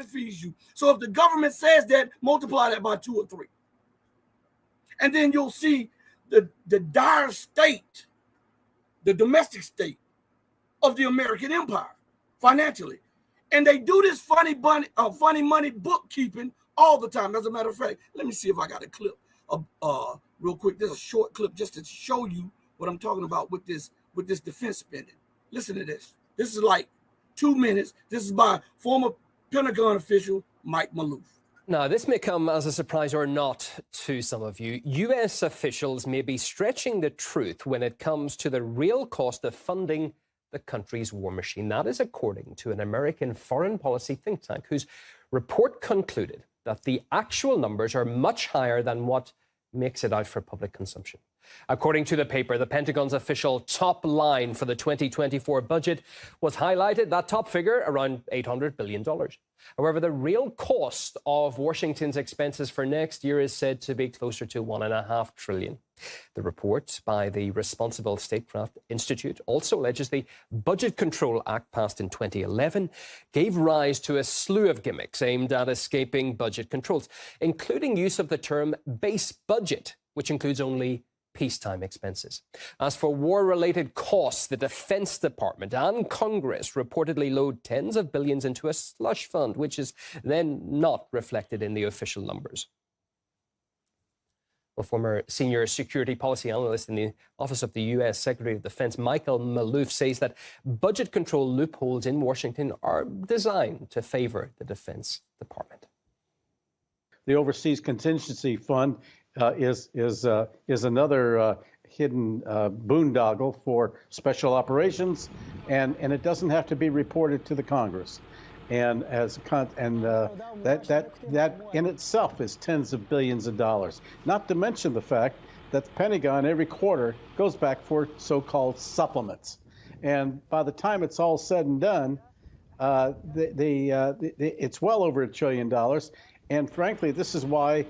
it feeds you. So if the government says that, multiply that by 2 or 3. And then you'll see the dire state, the domestic state of the American empire financially. And they do this funny money bookkeeping all the time. As a matter of fact, let me see if I got a clip real quick. There's a short clip just to show you what I'm talking about with this defense spending. Listen to this. This is like 2 minutes. This is by former Pentagon official Mike Maloof. Now, this may come as a surprise or not to some of you. U.S. officials may be stretching the truth when it comes to the real cost of funding the country's war machine. That is according to an American foreign policy think tank whose report concluded that the actual numbers are much higher than what makes it out for public consumption. According to the paper, the Pentagon's official top line for the 2024 budget was highlighted, that top figure, around $800 billion. However, the real cost of Washington's expenses for next year is said to be closer to $1.5 trillion. The report by the Responsible Statecraft Institute also alleges the Budget Control Act passed in 2011 gave rise to a slew of gimmicks aimed at escaping budget controls, including use of the term base budget, which includes only peacetime expenses. As for war-related costs, the Defense Department and Congress reportedly load tens of billions into a slush fund, which is then not reflected in the official numbers. Well, former senior security policy analyst in the Office of the U.S. Secretary of Defense, Michael Maloof, says that budget control loopholes in Washington are designed to favor the Defense Department. The Overseas Contingency Fund is another hidden boondoggle for special operations, and it doesn't have to be reported to the Congress. And that in itself is tens of billions of dollars. Not to mention the fact that the Pentagon every quarter goes back for so-called supplements, and by the time it's all said and done, it's well over $1 trillion. And frankly, this is why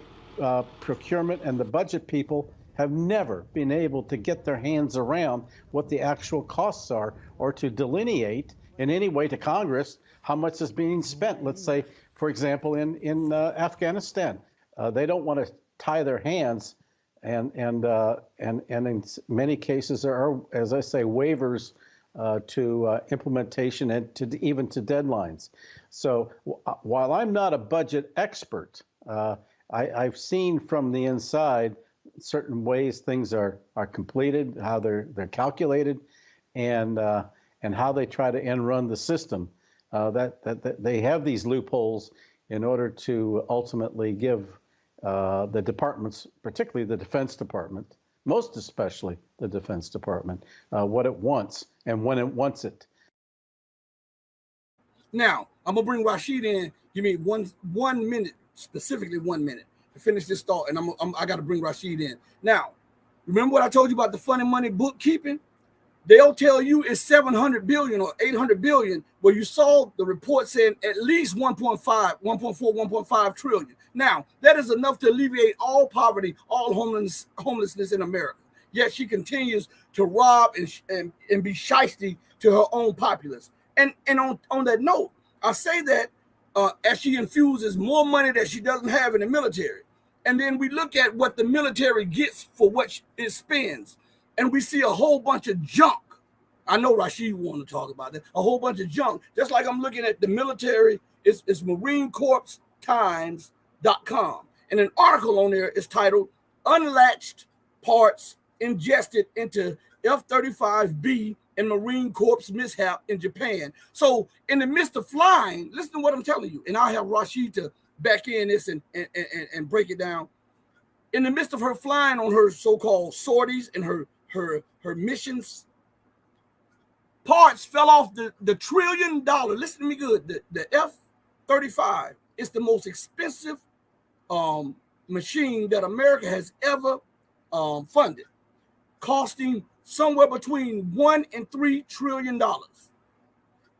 procurement and the budget people have never been able to get their hands around what the actual costs are, or to delineate in any way to Congress how much is being spent. Let's say, for example, in Afghanistan, they don't want to tie their hands, and in many cases there are, as I say, waivers to implementation and even to deadlines. So while I'm not a budget expert, I've seen from the inside certain ways things are completed, how they're calculated, and how they try to end run the system. That they have these loopholes in order to ultimately give the departments, particularly the Defense Department, most especially the Defense Department, what it wants and when it wants it. Now, I'm gonna bring Rashid in. Give me one minute, specifically 1 minute, to finish this thought, and I got to bring Rashid in. Now, remember what I told you about the funny money bookkeeping? They'll tell you it's 700 billion or 800 billion, where you saw the report saying at least 1.5, 1.4, 1.5 trillion. Now, that is enough to alleviate all poverty, all homelessness in America. Yet she continues to rob and be shiesty to her own populace. And on that note, I say that as she infuses more money that she doesn't have in the military. And then we look at what the military gets for what it spends. And we see a whole bunch of junk. I know Rashid wanted to talk about that. A whole bunch of junk. Just like I'm looking at the military, it's MarineCorpsTimes.com. And an article on there is titled, Unlatched Parts Ingested into F-35B and Marine Corps Mishap in Japan. So in the midst of flying, listen to what I'm telling you. And I'll have Rashid to back in this and break it down. In the midst of her flying on her so-called sorties and her missions, parts fell off the $1 trillion. Listen to me good. The F-35 is the most expensive machine that America has ever funded, costing somewhere between $1 and $3 trillion.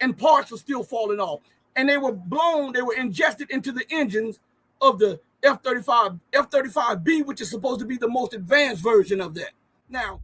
And parts are still falling off. And they were ingested into the engines of the F-35B, which is supposed to be the most advanced version of that. Now,